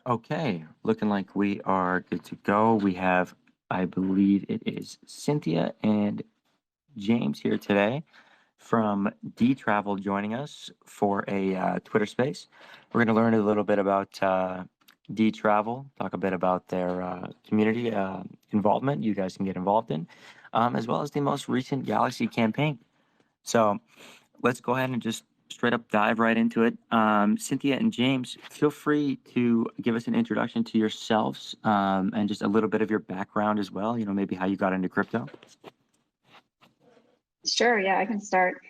Okay, looking like we are good to go. We have, I believe it is Cynthia and James here today from Dtravel joining us for a Twitter space. We're going to learn a little bit about Dtravel, talk a bit about their community involvement you guys can get involved in, as well as the most recent Galxe campaign. So let's go ahead and just straight up dive right into it. Cynthia and James, feel free to give us an introduction to yourselves and just a little bit of your background as well, maybe how you got into crypto. Sure, yeah, I can start.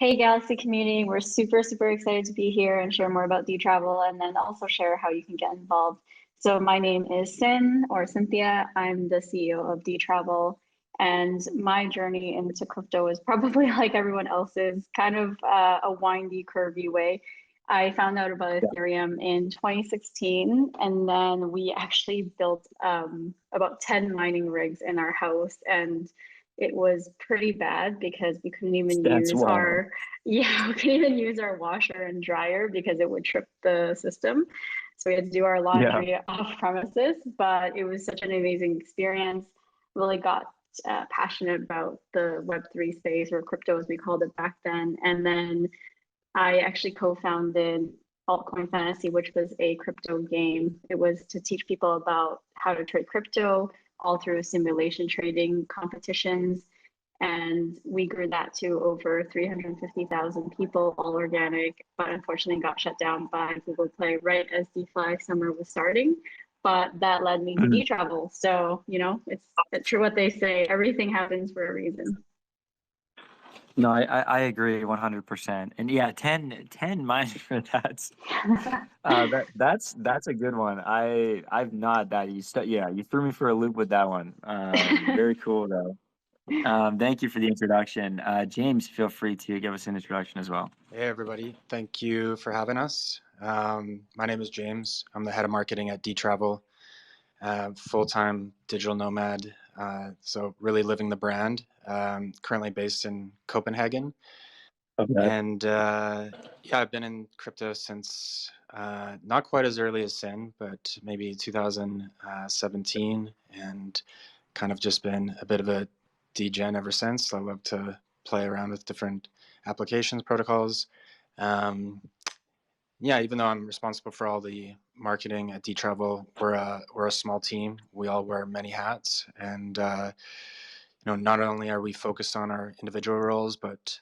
Hey, Galaxy community, we're super excited to be here and share more about Dtravel and then also share how you can get involved. So my name is Sin or Cynthia. I'm the CEO of Dtravel, and my journey into crypto is probably like everyone else's, kind of a windy, curvy way. I found out about Yeah. Ethereum in 2016, and then we actually built about 10 mining rigs in our house, and it was pretty bad because we couldn't even That's use wild. our yeah, we couldn't even use our washer and dryer because it would trip the system. So we had to do our Yeah. laundry off premises, but it was such an amazing experience. Really got passionate about the Web3 space, or crypto as we called it back then. And then I actually co-founded Altcoin Fantasy, which was a crypto game. It was to teach people about how to trade crypto all through simulation trading competitions. And we grew that to over 350,000 people, all organic, but unfortunately got shut down by Google Play right as DeFi summer was starting. But that led me to Mhm. Dtravel. So, it's true what they say, everything happens for a reason. No, I agree 100%. And yeah, 10 minus for that's a good one. I've not that yeah, you threw me for a loop with that one. Very cool though. Thank you for the introduction. James, feel free to give us an introduction as well. Hey, everybody. Thank you for having us. My name is James. I'm the head of marketing at Dtravel, full-time digital nomad. So really living the brand. Currently based in Copenhagen. Okay. And yeah, I've been in crypto since not quite as early as Sin, but maybe 2017, and kind of just been a bit of a degen ever since. I love to play around with different applications, protocols. Um, yeah, even though I'm responsible for all the marketing at Dtravel, we're a small team. We all wear many hats, and not only are we focused on our individual roles, but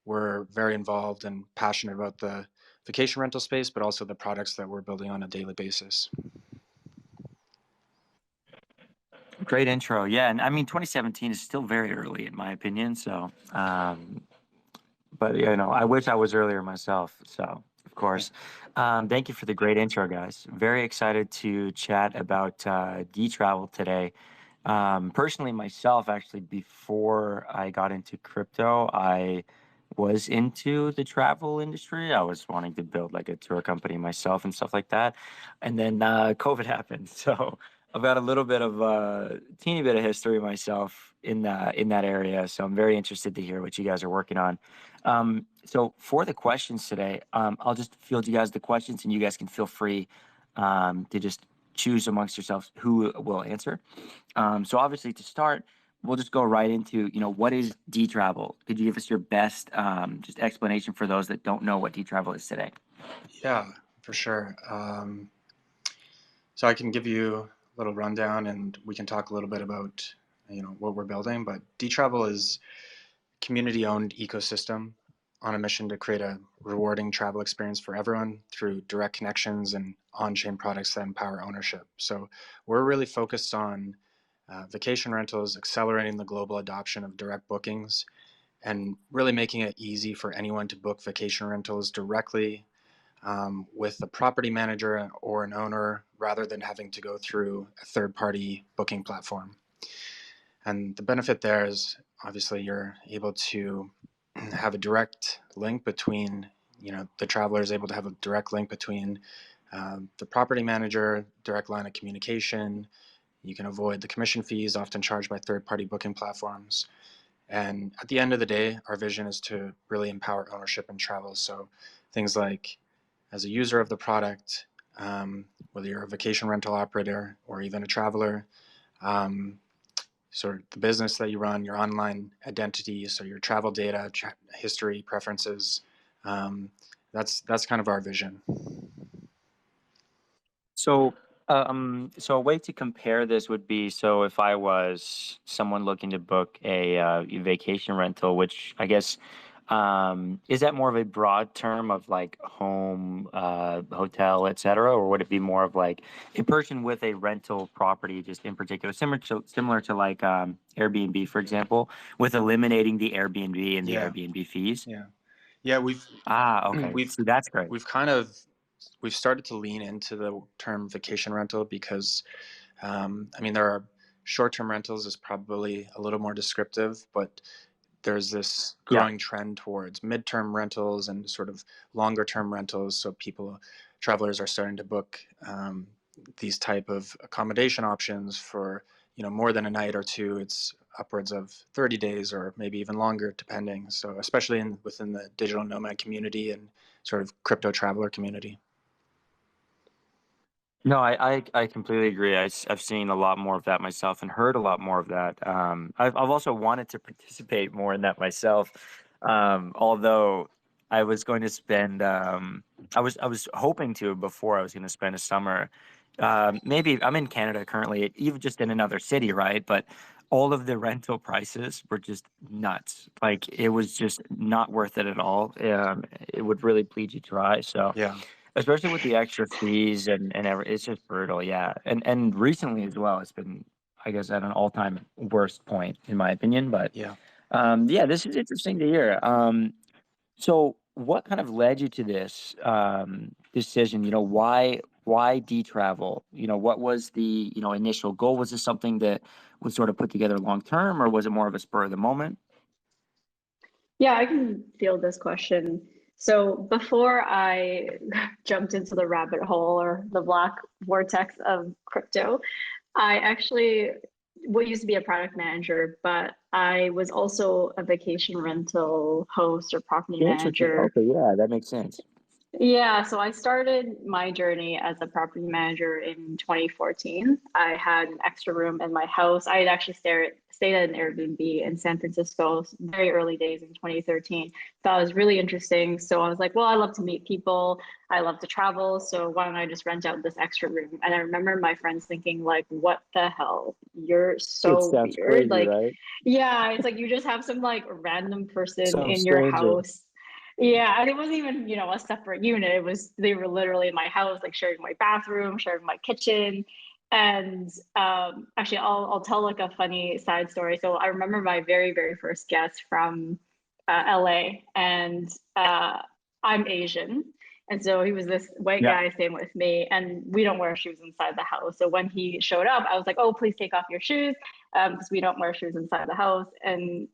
we're very involved and passionate about the vacation rental space, but also the products that we're building on a daily basis. Great intro. Yeah, and I mean 2017 is still very early in my opinion. So, but I wish I was earlier myself. So, of course, thank you for the great intro, guys. Very excited to chat about Dtravel today. Personally, myself, actually, before I got into crypto, I was into the travel industry. I was wanting to build like a tour company myself and stuff like that. And then COVID happened. So I've got a little bit of a teeny bit of history myself in that area. So I'm very interested to hear what you guys are working on. So for the questions today, I'll just field you guys the questions and you guys can feel free to just choose amongst yourselves who will answer. So obviously to start, we'll just go right into, what is Dtravel? Could you give us your best just explanation for those that don't know what Dtravel is today? Yeah, for sure. So I can give you a little rundown, and we can talk a little bit about what we're building. But Dtravel is a community-owned ecosystem on a mission to create a rewarding travel experience for everyone through direct connections and on-chain products that empower ownership. So we're really focused on vacation rentals, accelerating the global adoption of direct bookings, and really making it easy for anyone to book vacation rentals directly with a property manager or an owner rather than having to go through a third-party booking platform. And the benefit there is obviously you're able to have a direct link between, the traveler is able to have a direct link between the property manager, direct line of communication. You can avoid the commission fees often charged by third-party booking platforms. And at the end of the day, our vision is to really empower ownership in travel. So things like, as a user of the product, whether you're a vacation rental operator or even a traveler, sort of the business that you run, your online identity, so your travel data, history, preferences. That's kind of our vision. So, so a way to compare this would be, so if I was someone looking to book a vacation rental, which I guess, is that more of a broad term of like home, hotel, et cetera, or would it be more of like a person with a rental property, just in particular, similar to like Airbnb, for example, with eliminating the Airbnb and the Yeah, Airbnb fees? yeah. We've Okay, we've so that's great. we've started to lean into the term vacation rental because, I mean, there are short-term rentals is probably a little more descriptive, but there's this Yeah. growing trend towards midterm rentals and sort of longer-term rentals. So travelers are starting to book these type of accommodation options for more than a night or two. It's upwards of 30 days or maybe even longer, depending. So especially within the digital nomad community and sort of crypto traveler community. No, I completely agree. I've seen a lot more of that myself and heard a lot more of that. I've also wanted to participate more in that myself. Although I was going to spend, I was hoping to before I was going to spend a summer. Maybe I'm in Canada currently, even just in another city, right? But all of the rental prices were just nuts. Like it was just not worth it at all. It would really bleed you dry. So. Yeah. Especially with the extra fees it's just brutal, yeah. And recently as well, it's been, I guess, at an all-time worst point in my opinion. But Yeah. yeah, this is interesting to hear. So what kind of led you to this decision? Why Dtravel? What was the initial goal? Was this something that was sort of put together long term, or was it more of a spur of the moment? Yeah, I can field this question. So before I jumped into the rabbit hole or the black vortex of crypto, I actually what used to be a product manager, but I was also a vacation rental host or property Interesting. manager. Okay, yeah, that makes sense. Yeah, so I started my journey as a property manager in 2014. I had an extra room in my house. I had actually stayed at an Airbnb in San Francisco very early days in 2013. That was really interesting. So I was like, well, I love to meet people. I love to travel. So why don't I just rent out this extra room? And I remember my friends thinking like, what the hell? You're It so sounds weird. crazy, Like, right? yeah, it's like you just have some like random person Some in your stranger. house. Yeah, and it wasn't even, a separate unit. They were literally in my house, like sharing my bathroom, sharing my kitchen. And actually, I'll tell like a funny side story. So I remember my very, very first guest from LA, and I'm Asian. And so he was this white Yeah. guy staying with me, and we don't wear shoes inside the house. So when he showed up, I was like, "Oh, please take off your shoes, because we don't wear shoes inside the house." And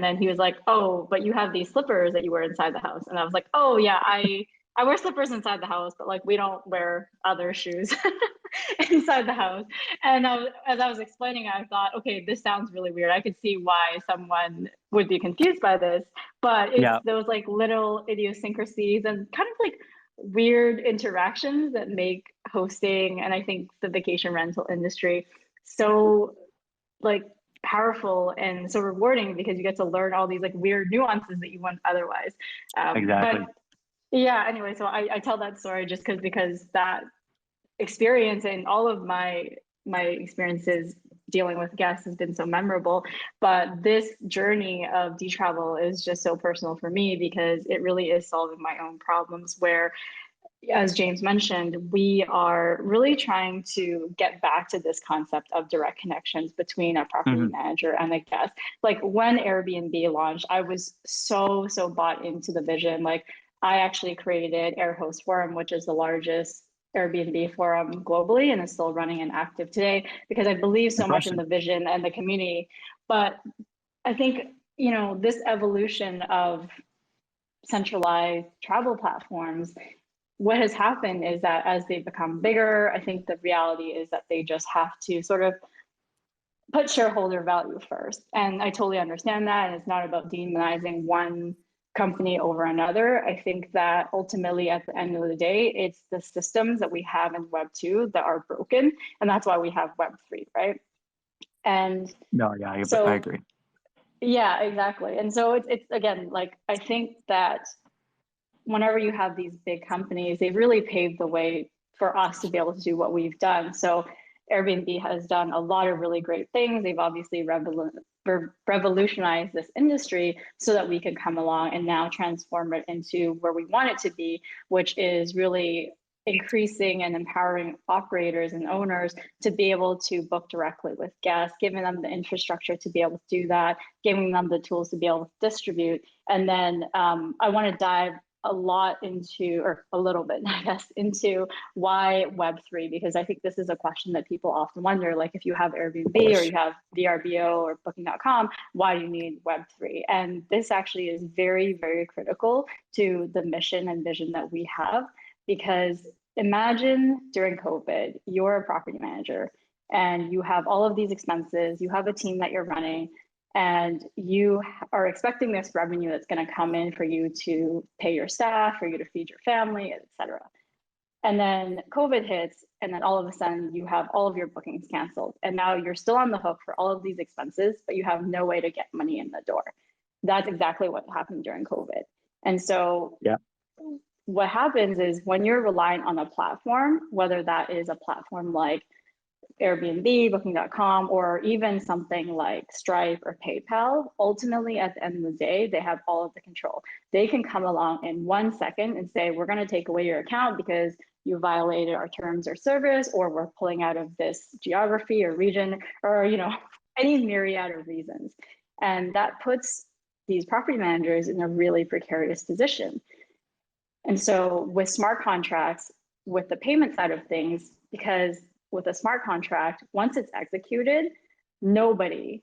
then he was like, "Oh, but you have these slippers that you wear inside the house." And I was like, "Oh yeah, I wear slippers inside the house, but like we don't wear other shoes inside the house." And as I was explaining, I thought, okay, this sounds really weird. I could see why someone would be confused by this, but it's Yeah. those like little idiosyncrasies and kind of like weird interactions that make hosting and I think the vacation rental industry so like powerful and so rewarding because you get to learn all these like weird nuances that you wouldn't otherwise. But Exactly. yeah, anyway, so I tell that story just because that experience and all of my experiences dealing with guests has been so memorable. But this journey of Dtravel is just so personal for me because it really is solving my own problems where, as James mentioned, we are really trying to get back to this concept of direct connections between a property Hmm. manager and a guest. Like when Airbnb launched, I was so bought into the vision. Like I actually created Air Host Forum, which is the largest Airbnb forum globally and is still running and active today because I believe so much in Impressive. the vision and the community. But I think, this evolution of centralized travel platforms, what has happened is that as they become bigger, I think the reality is that they just have to sort of put shareholder value first. And I totally understand that. And it's not about demonizing one company over another. I think that ultimately at the end of the day, it's the systems that we have in Web 2 that are broken. And that's why we have Web 3, right? And No, yeah, I so, agree. yeah, exactly. And so it's again, like, I think that whenever you have these big companies, they've really paved the way for us to be able to do what we've done. So Airbnb has done a lot of really great things. They've obviously revolutionized this industry so that we can come along and now transform it into where we want it to be, which is really increasing and empowering operators and owners to be able to book directly with guests, giving them the infrastructure to be able to do that, giving them the tools to be able to distribute. And then I want to dive a lot into, or a little bit, I guess, into why Web3, because I think this is a question that people often wonder, like if you have Airbnb or you have VRBO or Booking.com, why do you need Web3? And this actually is very, very critical to the mission and vision that we have, because imagine during COVID, you're a property manager and you have all of these expenses, you have a team that you're running, and you are expecting this revenue that's going to come in for you to pay your staff, for you to feed your family, et cetera. And then COVID hits, and then all of a sudden you have all of your bookings canceled. And now you're still on the hook for all of these expenses, but you have no way to get money in the door. That's exactly what happened during COVID. And so Yeah. what happens is when you're relying on a platform, whether that is a platform like Airbnb, Booking.com, or even something like Stripe or PayPal, ultimately at the end of the day, they have all of the control. They can come along in 1 second and say, we're going to take away your account because you violated our terms or service, or we're pulling out of this geography or region, or any myriad of reasons. And that puts these property managers in a really precarious position. And so with smart contracts, with the payment side of things, because with a smart contract, once it's executed, nobody,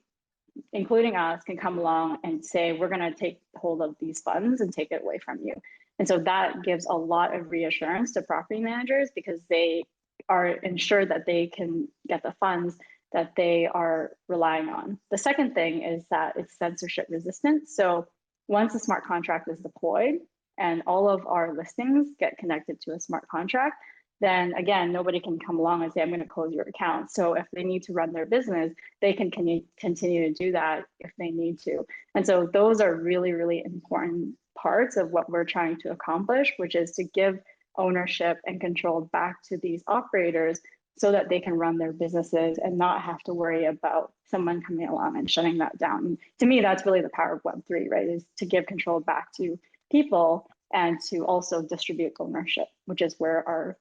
including us, can come along and say, we're going to take hold of these funds and take it away from you. And so that gives a lot of reassurance to property managers, because they are ensured that they can get the funds that they are relying on. The second thing is that it's censorship resistant. So once a smart contract is deployed and all of our listings get connected to a smart contract, then again, nobody can come along and say, I'm going to close your account. So if they need to run their business, they can continue to do that if they need to. And so those are really, really important parts of what we're trying to accomplish, which is to give ownership and control back to these operators so that they can run their businesses and not have to worry about someone coming along and shutting that down. And to me, that's really the power of Web3, right? Is to give control back to people and to also distribute ownership, which is where our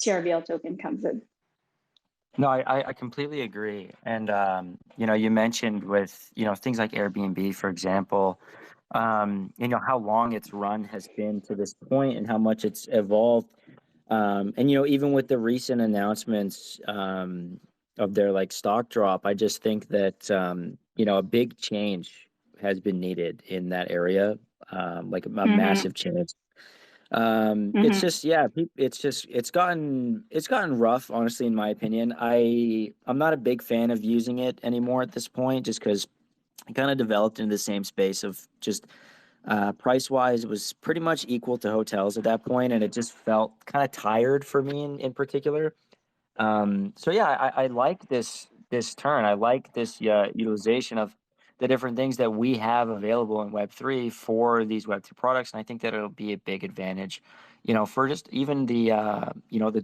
TRVL token comes in. No, I completely agree. And, you mentioned with, things like Airbnb, for example, how long its run has been to this point and how much it's evolved. And, even with the recent announcements of their like stock drop, I just think that, a big change has been needed in that area, like a massive change. It's just, yeah, it's gotten rough, honestly, in my opinion. I'm not a big fan of using it anymore at this point, just because I kind of developed into the same space of just price wise, it was pretty much equal to hotels at that point, and it just felt kind of tired for me in particular. So yeah, I like this turn. I like this utilization of the different things that we have available in Web3 for these Web2 products, and I think that it'll be a big advantage, for just even the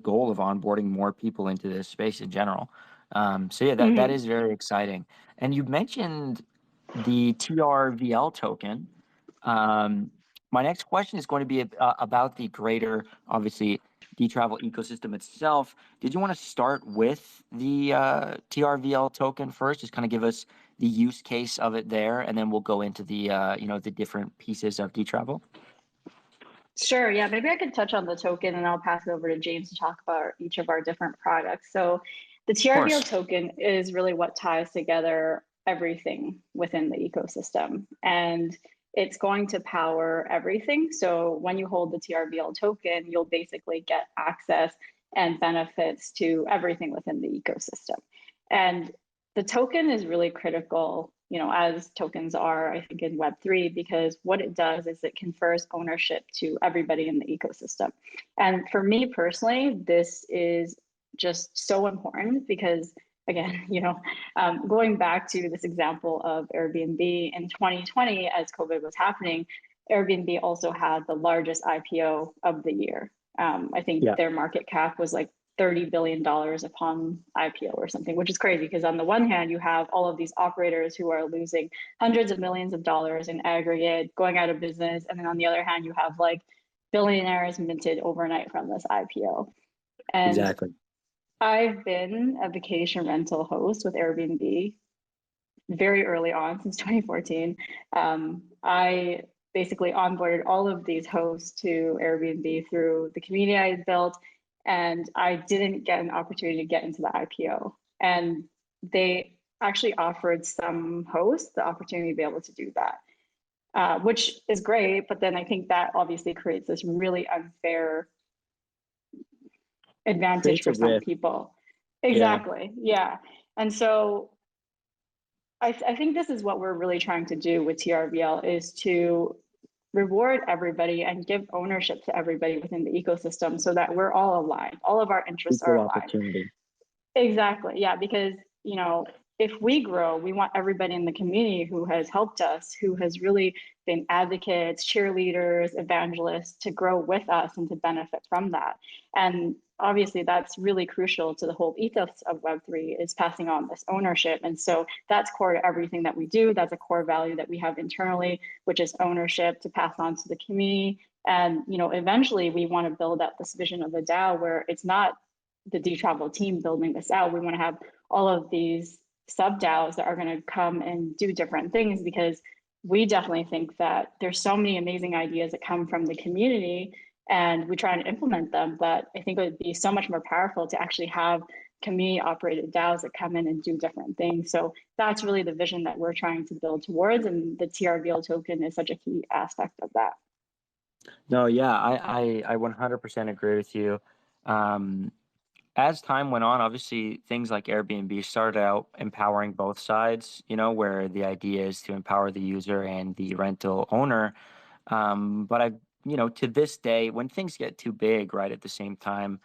goal of onboarding more people into this space in general. So yeah, that is very exciting. And you mentioned the TRVL token. My next question is going to be about the greater, obviously, Dtravel ecosystem itself. Did you want to start with the TRVL token first? Just kind of give us the use case of it there, and then we'll go into the the different pieces of Dtravel. Sure. Yeah, maybe I could touch on the token and I'll pass it over to James to talk about each of our different products. So the TRVL token is really what ties together everything within the ecosystem, and it's going to power everything. So when you hold the TRVL token, you'll basically get access and benefits to everything within the ecosystem. And the token is really critical, as tokens are, I think, in Web3, because what it does is it confers ownership to everybody in the ecosystem. And for me personally, this is just so important because, again, going back to this example of Airbnb in 2020, as COVID was happening, Airbnb also had the largest IPO of the year. I think their market cap was like $30 billion upon IPO or something, which is crazy because on the one hand, you have all of these operators who are losing hundreds of millions of dollars in aggregate, going out of business. And then on the other hand, you have like billionaires minted overnight from this IPO. And Exactly. I've been a vacation rental host with Airbnb very early on, since 2014. I basically onboarded all of these hosts to Airbnb through the community I had built, and I didn't get an opportunity to get into the IPO. And they actually offered some hosts the opportunity to be able to do that, which is great. But then I think that obviously creates this really unfair advantage for some people. Exactly. Yeah. And so I think this is what we're really trying to do with TRVL, is to reward everybody and give ownership to everybody within the ecosystem so that we're all aligned. All of our interests are aligned. Opportunity. Exactly. Yeah. Because, if we grow, we want everybody in the community who has helped us, who has really been advocates, cheerleaders, evangelists, to grow with us and to benefit from that. And obviously that's really crucial to the whole ethos of Web3, is passing on this ownership. And so that's core to everything that we do. That's a core value that we have internally, which is ownership to pass on to the community. And, eventually we want to build out this vision of a DAO where it's not the Dtravel team building this out. We want to have all of these sub DAOs that are going to come and do different things, because we definitely think that there's so many amazing ideas that come from the community and we try and implement them. But I think it would be so much more powerful to actually have community operated DAOs that come in and do different things. So that's really the vision that we're trying to build towards. And the TRVL token is such a key aspect of that. No, yeah, I 100% agree with you. As time went on, obviously things like Airbnb started out empowering both sides, where the idea is to empower the user and the rental owner. But to this day, when things get too big, right, at the same time,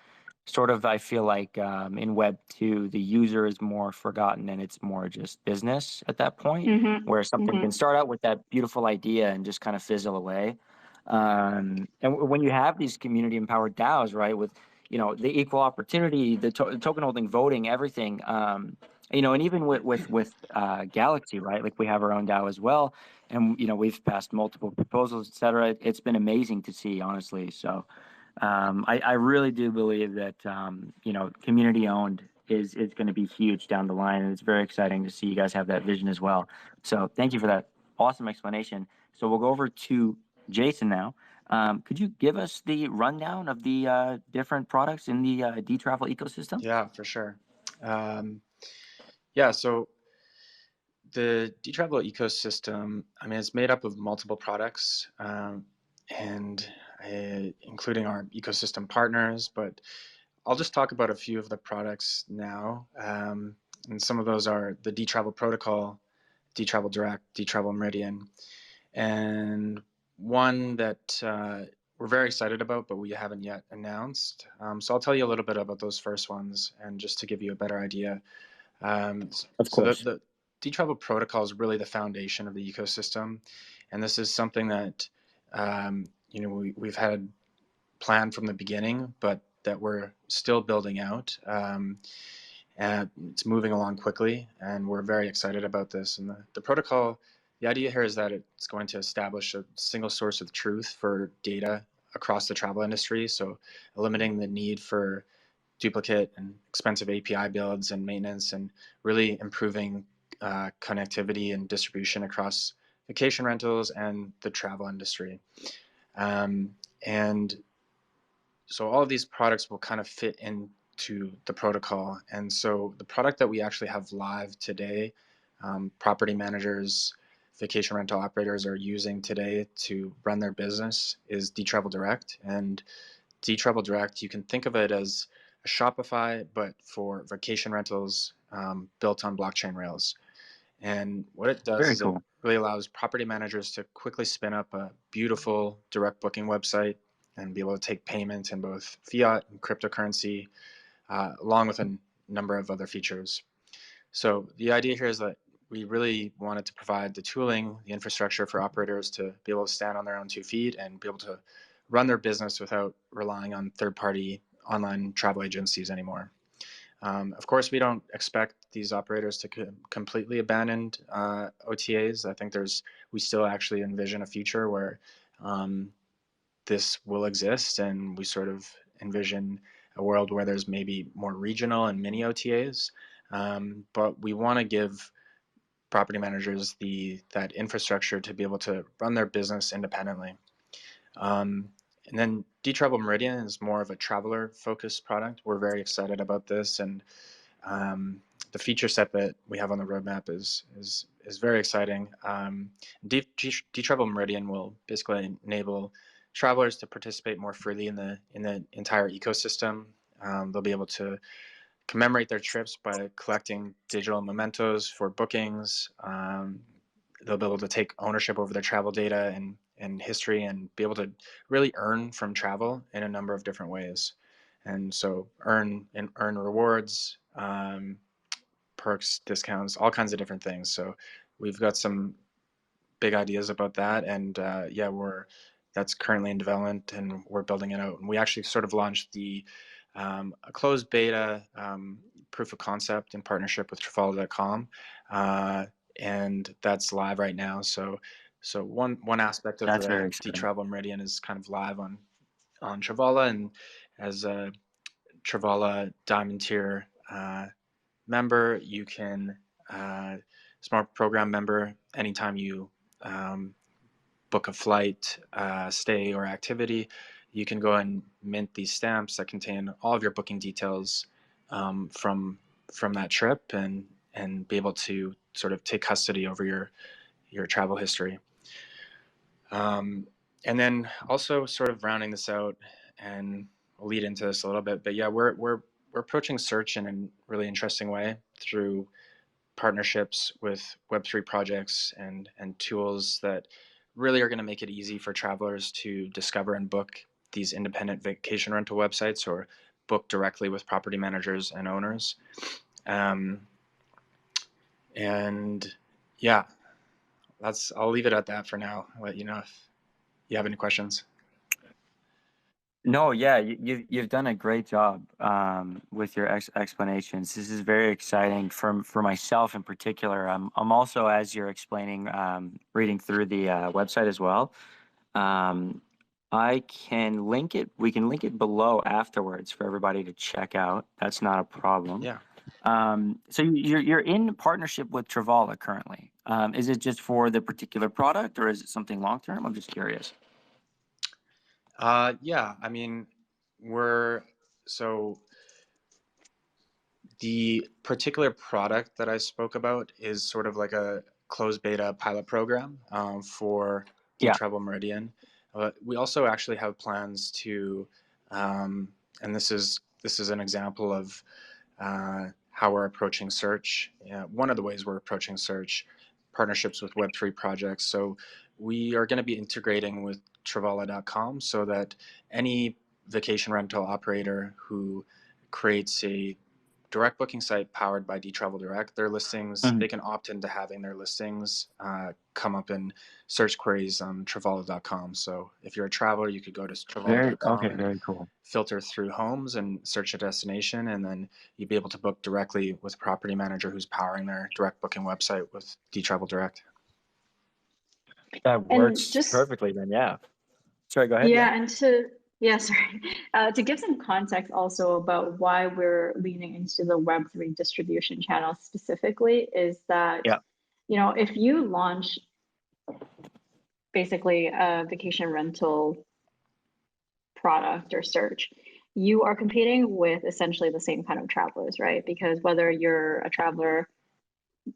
sort of, I feel like in Web 2, the user is more forgotten and it's more just business at that point, where something can start out with that beautiful idea and just kind of fizzle away. And when you have these community empowered DAOs, right, with the equal opportunity, the token holding, voting, everything, and even with Galxe, right, like we have our own DAO as well, and we've passed multiple proposals, et cetera. It's been amazing to see, honestly. So I really do believe that community owned is going to be huge down the line, and it's very exciting to see you guys have that vision as well. So thank you for that awesome explanation. So we'll go over to Jason now. Could you give us the rundown of the different products in the Dtravel ecosystem? Yeah, for sure. So the Dtravel ecosystem, I mean, it's made up of multiple products, and including our ecosystem partners, but I'll just talk about a few of the products now. And some of those are the Dtravel protocol, Dtravel Direct, Dtravel Meridian, and one that we're very excited about, but we haven't yet announced. So I'll tell you a little bit about those first ones, and just to give you a better idea. Of course. The Dtravel protocol is really the foundation of the ecosystem, and this is something that we've had planned from the beginning, but that we're still building out. And it's moving along quickly, and we're very excited about this. And the protocol, the idea here is that it's going to establish a single source of truth for data across the travel industry, so eliminating the need for duplicate and expensive API builds and maintenance, and really improving connectivity and distribution across vacation rentals and the travel industry. And so all of these products will kind of fit into the protocol. And so the product that we actually have live today, property managers, vacation rental operators are using today to run their business, is Dtravel Direct. And Dtravel Direct, you can think of it as a Shopify, but for vacation rentals built on blockchain rails. And what it does Very is it cool. really allows property managers to quickly spin up a beautiful direct booking website and be able to take payment in both fiat and cryptocurrency, along with a number of other features. So the idea here is that we really wanted to provide the tooling, the infrastructure for operators to be able to stand on their own 2 feet and be able to run their business without relying on third-party online travel agencies anymore. Of course, we don't expect these operators to completely abandon OTAs. I think we still actually envision a future where this will exist, and we sort of envision a world where there's maybe more regional and mini OTAs. But we want to give property managers that infrastructure to be able to run their business independently. And then Dtravel Meridian is more of a traveler-focused product. We're very excited about this, and the feature set that we have on the roadmap is very exciting. Dtravel Meridian will basically enable travelers to participate more freely in the entire ecosystem. They'll be able to commemorate their trips by collecting digital mementos for bookings. They'll be able to take ownership over their travel data and history, and be able to really earn from travel in a number of different ways. And so earn rewards, perks, discounts, all kinds of different things. So we've got some big ideas about that, and yeah, that's currently in development, and we're building it out. And we actually sort of launched a closed beta proof of concept in partnership with Travel.com, and that's live right now. So one aspect of That's the very exciting. Dtravel Meridian is kind of live on Travala, and as a Travala Diamond Tier member, you can Smart Program member, anytime you book a flight, stay, or activity, you can go and mint these stamps that contain all of your booking details from that trip, and be able to sort of take custody over your travel history. And then also sort of rounding this out, and we'll lead into this a little bit, but yeah, we're approaching search in a really interesting way through partnerships with Web3 projects and tools that really are going to make it easy for travelers to discover and book these independent vacation rental websites, or book directly with property managers and owners. And yeah, I'll leave it at that for now. I'll let you know if you have any questions. No, yeah, you've done a great job with your explanations. This is very exciting for myself in particular. I'm also, as you're explaining, reading through the website as well. I can link it. We can link it below afterwards for everybody to check out. That's not a problem. Yeah. So you're in partnership with Travala currently. Is it just for the particular product, or is it something long term? I'm just curious. Yeah, I mean, the particular product that I spoke about is sort of like a closed beta pilot program for Yeah. Dtravel Meridian. We also actually have plans to, and this is an example of how we're approaching search. One of the ways we're approaching search, partnerships with Web3 projects. So we are going to be integrating with Travala.com, so that any vacation rental operator who creates a direct booking site powered by Dtravel Direct, their listings, Mhm. they can opt into having their listings come up in search queries on Travala.com. So if you're a traveler, you could go to Travala.com and Very cool. filter through homes and search a destination, and then you'd be able to book directly with a property manager who's powering their direct booking website with Dtravel Direct. That And works just, perfectly then, yeah. Sorry, go ahead. Yeah. yeah, and sorry, to give some context also about why we're leaning into the Web3 distribution channel specifically, is that, Yeah. if you launch basically a vacation rental product or search, you are competing with essentially the same kind of travelers, right? Because whether you're a traveler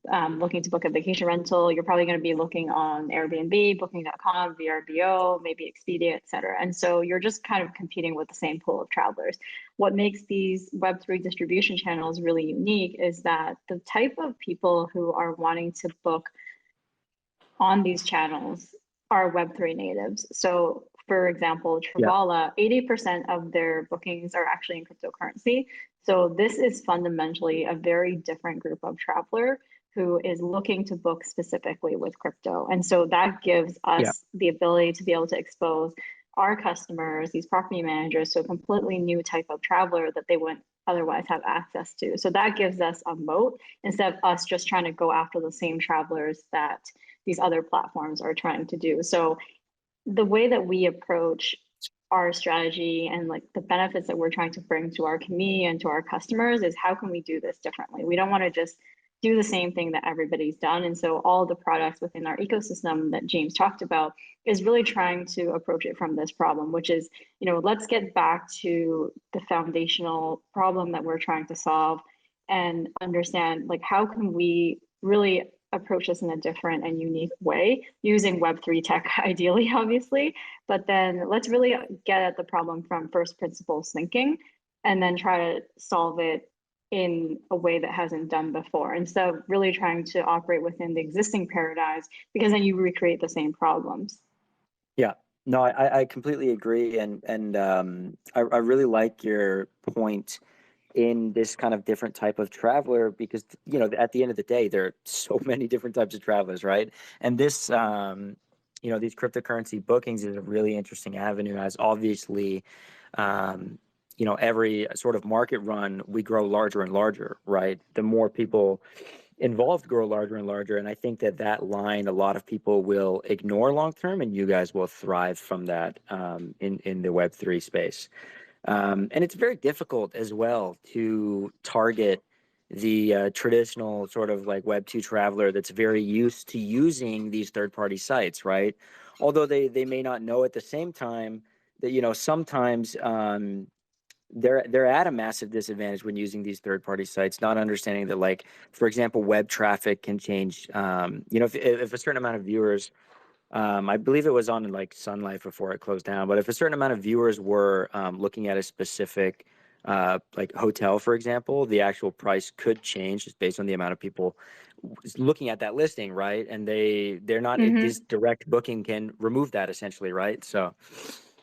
looking to book a vacation rental, you're probably going to be looking on Airbnb, Booking.com, VRBO, maybe Expedia, et cetera. And so you're just kind of competing with the same pool of travelers. What makes these Web3 distribution channels really unique is that the type of people who are wanting to book on these channels are Web3 natives. So for example, Yeah. Travala, 80% of their bookings are actually in cryptocurrency. So this is fundamentally a very different group of traveler who is looking to book specifically with crypto. And so that gives Yeah. us the ability to be able to expose our customers, these property managers, to a completely new type of traveler that they wouldn't otherwise have access to. So that gives us a moat instead of us just trying to go after the same travelers that these other platforms are trying to do. So the way that we approach our strategy and like the benefits that we're trying to bring to our community and to our customers is how can we do this differently? We don't want to just do the same thing that everybody's done. And so all the products within our ecosystem that James talked about is really trying to approach it from this problem, which is, let's get back to the foundational problem that we're trying to solve and understand like how can we really approach this in a different and unique way using Web3 tech, ideally, obviously. But then let's really get at the problem from first principles thinking and then try to solve it in a way that hasn't done before instead of really trying to operate within the existing paradigms, because then you recreate the same problems. Yeah, no, I completely agree, and I really like your point in this kind of different type of traveler because at the end of the day there are so many different types of travelers, right? And this these cryptocurrency bookings is a really interesting avenue, as obviously every sort of market run we grow larger and larger, right? The more people involved grow larger and larger, and I think that line a lot of people will ignore long term, and you guys will thrive from that in the Web3 space. And it's very difficult as well to target the traditional sort of like Web2 traveler that's very used to using these third-party sites, right? Although they may not know at the same time that sometimes they're at a massive disadvantage when using these third-party sites, not understanding that, like, for example, web traffic can change. If a certain amount of viewers, I believe it was on like Sun Life before it closed down, but if a certain amount of viewers were looking at a specific like hotel, for example, the actual price could change just based on the amount of people looking at that listing, right? And they're not this direct booking can remove that essentially, right?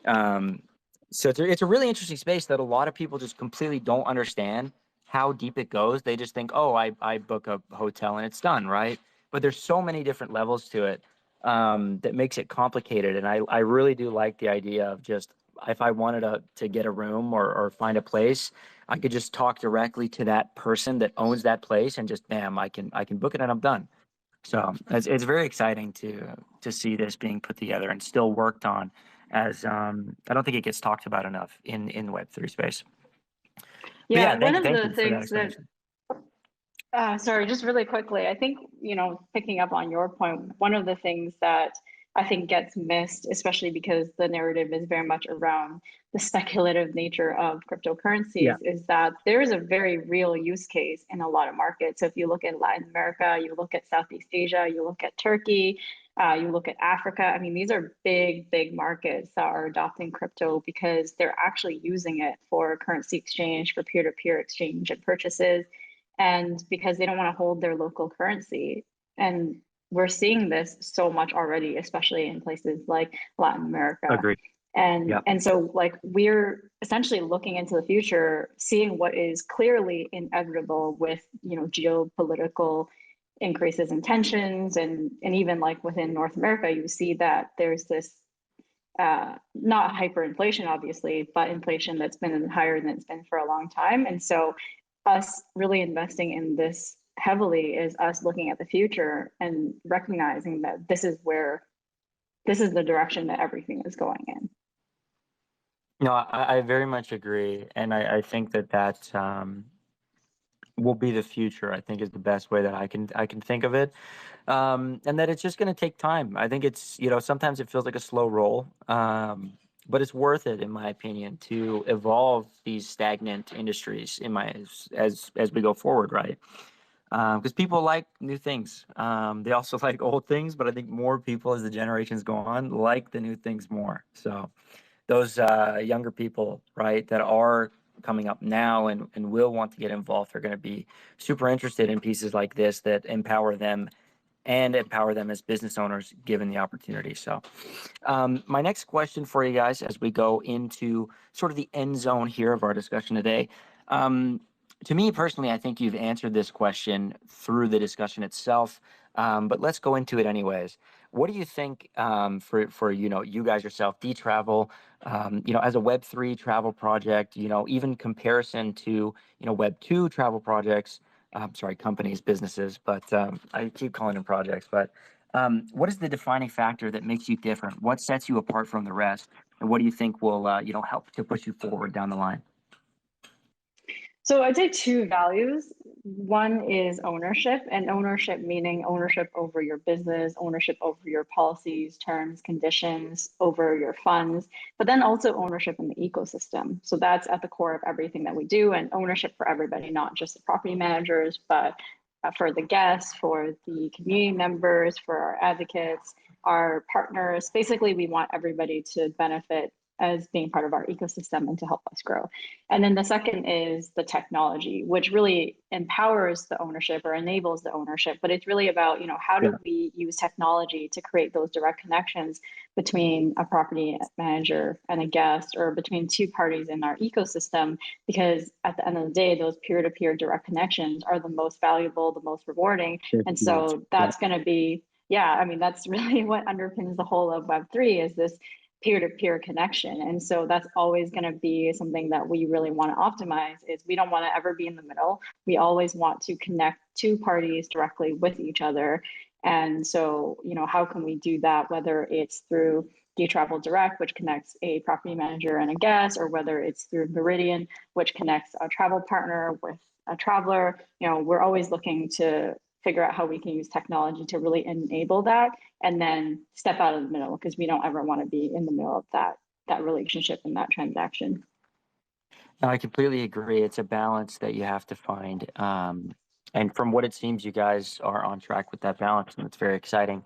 Um, so it's a really interesting space that a lot of people just completely don't understand how deep it goes. They just think, oh, I book a hotel and it's done, right? But there's so many different levels to it that makes it complicated. And I really do like the idea of just if I wanted to get a room or find a place, I could just talk directly to that person that owns that place and just bam, I can book it and I'm done. So it's very exciting to see this being put together and still worked on, as I don't think it gets talked about enough in the Web3 space. But Yeah, yeah, one of thank the you for that things that explanation. sorry, just really quickly, I think, picking up on your point, one of the things that I think gets missed, especially because the narrative is very much around the speculative nature of cryptocurrencies, Yeah, is that there is a very real use case in a lot of markets. So if you look at Latin America, you look at Southeast Asia, you look at Turkey, you look at Africa. I mean, these are big, big markets that are adopting crypto because they're actually using it for currency exchange, for peer-to-peer exchange and purchases, and because they don't want to hold their local currency. And we're seeing this so much already, especially in places like Latin America. agreed. And Yeah, and so like we're essentially looking into the future, seeing what is clearly inevitable with, geopolitical increases in tensions, and even like within North America, you see that there's this not hyperinflation, obviously, but inflation that's been higher than it's been for a long time. And so us really investing in this heavily is us looking at the future and recognizing that this is the direction that everything is going in. no, I very much agree, and I think that will be the future. I think is the best way that I can think of it, and that it's just going to take time. I think it's sometimes it feels like a slow roll, but it's worth it in my opinion to evolve these stagnant industries as we go forward, right? because people like new things. They also like old things, but I think more people as the generations go on like the new things more. So those younger people, right, that are coming up now and will want to get involved are going to be super interested in pieces like this that empower them and empower them as business owners given the opportunity. So my next question for you guys as we go into sort of the end zone here of our discussion today. Um, to me personally, I think you've answered this question through the discussion itself, but let's go into it anyways. What do you think for you guys yourself, Dtravel, as a Web3 travel project, even comparison to Web2 travel projects? Sorry, companies, businesses, but I keep calling them projects. But what is the defining factor that makes you different? What sets you apart from the rest? And what do you think will, help to push you forward down the line? So I'd say two values. One is ownership, and ownership meaning ownership over your business, ownership over your policies, terms, conditions, over your funds, but then also ownership in the ecosystem. So that's at the core of everything that we do, and ownership for everybody, not just the property managers, but for the guests, for the community members, for our advocates, our partners. Basically, we want everybody to benefit as being part of our ecosystem and to help us grow. And then the second is the technology, which really empowers the ownership or enables the ownership. But it's really about, how do we use technology to create those direct connections between a property manager and a guest, or between two parties in our ecosystem? Because at the end of the day, those peer-to-peer direct connections are the most valuable, the most rewarding. And so that's going to be, that's really what underpins the whole of Web3 is this peer-to-peer connection. And so that's always going to be something that we really want to optimize. Is we don't want to ever be in the middle. We always want to connect two parties directly with each other. And so, how can we do that? Whether it's through Dtravel Direct, which connects a property manager and a guest, or whether it's through Meridian, which connects a travel partner with a traveler. We're always looking to figure out how we can use technology to really enable that, and then step out of the middle, because we don't ever want to be in the middle of that relationship and that transaction. No, I completely agree. It's a balance that you have to find. And from what it seems, you guys are on track with that balance, and it's very exciting.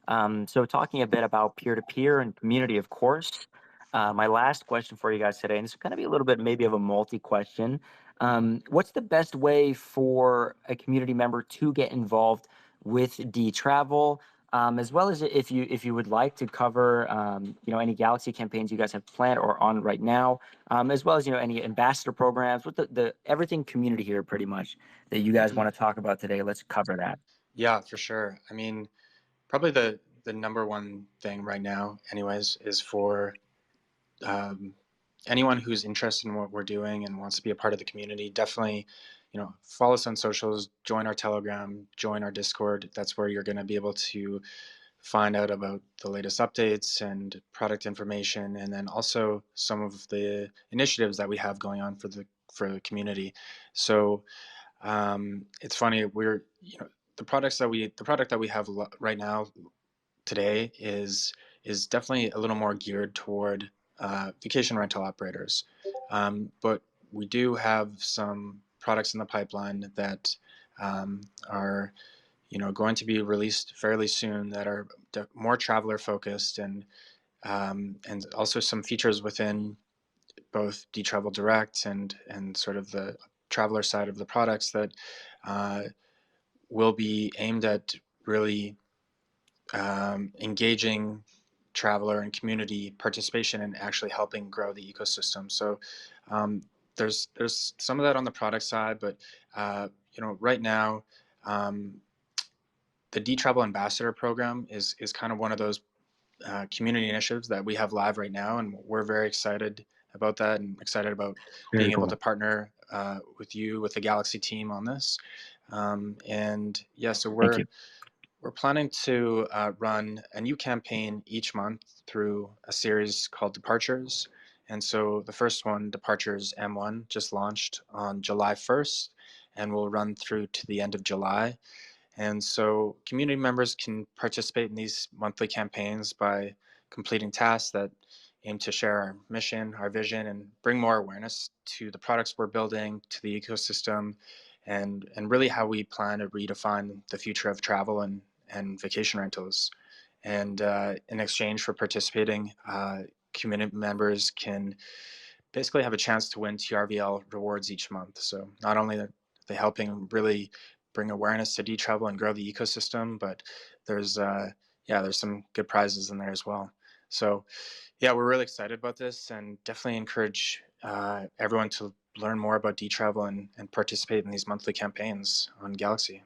So, talking a bit about peer to peer and community, of course. My last question for you guys today, and it's going to be a little bit maybe of a multi question. What's the best way for a community member to get involved with Dtravel? As well as if you would like to cover any Galxe campaigns you guys have planned or on right now, as well as any ambassador programs with the everything community here pretty much that you guys want to talk about today. Let's cover that. Yeah, for sure. I mean, probably the number one thing right now, anyways, is for anyone who's interested in what we're doing and wants to be a part of the community. Definitely, follow us on socials, join our Telegram, join our Discord. That's where you're going to be able to find out about the latest updates and product information, and then also some of the initiatives that we have going on for the community. So it's funny, the product that we have right now today is definitely a little more geared toward vacation rental operators, but we do have some products in the pipeline that are going to be released fairly soon that are more traveler focused, and also some features within both Dtravel Direct and sort of the traveler side of the products that will be aimed at really engaging traveler and community participation and actually helping grow the ecosystem. So there's some of that on the product side, but right now the Dtravel Ambassador Program is kind of one of those community initiatives that we have live right now, and we're very excited about that and excited about being able to partner with the Galxe team on this. And yeah, so we're planning to run a new campaign each month through a series called Departures. And so the first one, Departures M1, just launched on July 1st and will run through to the end of July. And so community members can participate in these monthly campaigns by completing tasks that aim to share our mission, our vision, and bring more awareness to the products we're building, to the ecosystem, and really how we plan to redefine the future of travel and vacation rentals. And in exchange for participating, community members can basically have a chance to win TRVL rewards each month. So not only are they helping really bring awareness to Dtravel and grow the ecosystem, but there's there's some good prizes in there as well. So yeah, we're really excited about this, and definitely encourage everyone to learn more about Dtravel and participate in these monthly campaigns on Galxe.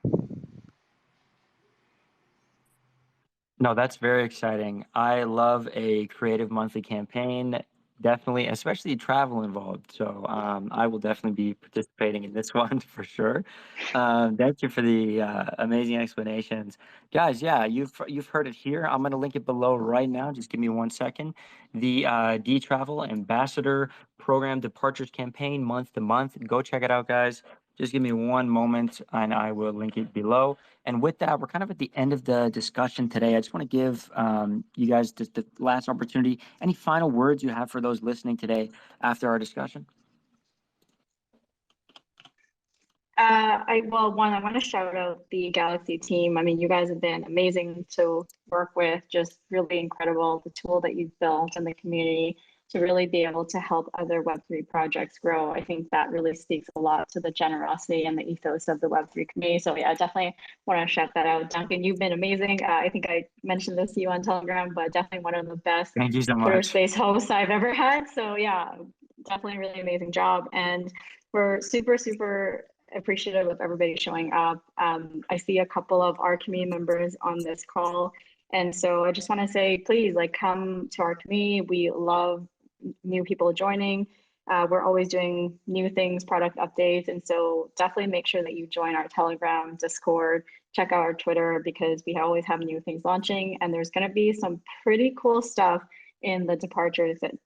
No, that's very exciting. I love a creative monthly campaign, definitely, especially travel involved. So I will definitely be participating in this one for sure. Thank you for the amazing explanations, guys. Yeah, you've heard it here. I'm gonna link it below right now. Just give me 1 second. The Dtravel Ambassador Program Departures Campaign, month to month. Go check it out, guys. Just give me one moment, and I will link it below. And with that, we're kind of at the end of the discussion today. I just want to give you guys just the last opportunity. Any final words you have for those listening today after our discussion? I want to shout out the Galaxy team. I mean, you guys have been amazing to work with, just really incredible. The tool that you've built and the community to really be able to help other Web3 projects grow. I think that really speaks a lot to the generosity and the ethos of the Web3 community. So yeah, definitely want to shout that out. Duncan, you've been amazing. I think I mentioned this to you on Telegram, but definitely one of the best Thank you so Twitter much. Space hosts I've ever had. So yeah, definitely really amazing job. And we're super, super appreciative of everybody showing up. I see a couple of our community members on this call. And so I just want to say, please, like, come to our community. We love new people joining. We're always doing new things, product updates. And so definitely make sure that you join our Telegram, Discord, check out our Twitter, because we always have new things launching. And there's going to be some pretty cool stuff in the departures that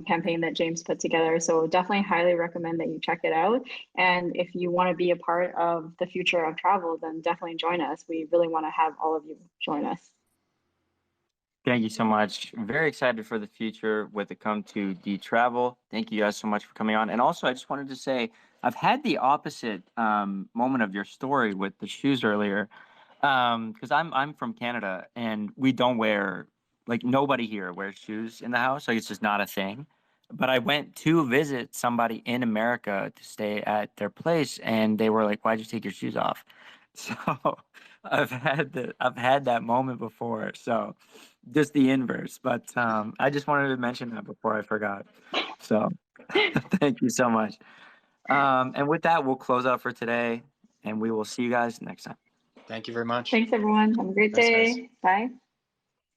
campaign that James put together. So definitely highly recommend that you check it out. And if you want to be a part of the future of travel, then definitely join us. We really want to have all of you join us. Thank you so much. Very excited for the future with it come to Dtravel. Thank you guys so much for coming on. And also, I just wanted to say, I've had the opposite moment of your story with the shoes earlier, because I'm from Canada and we don't wear, like, nobody here wears shoes in the house. Like, it's just not a thing. But I went to visit somebody in America to stay at their place, and they were like, "Why'd you take your shoes off?" So I've had that moment before. So just the inverse. But I just wanted to mention that before I forgot. So thank you so much. And with that, we'll close out for today, and we will see you guys next time. Thank you very much. Thanks, everyone. Have a great Thanks, guys. day. Bye.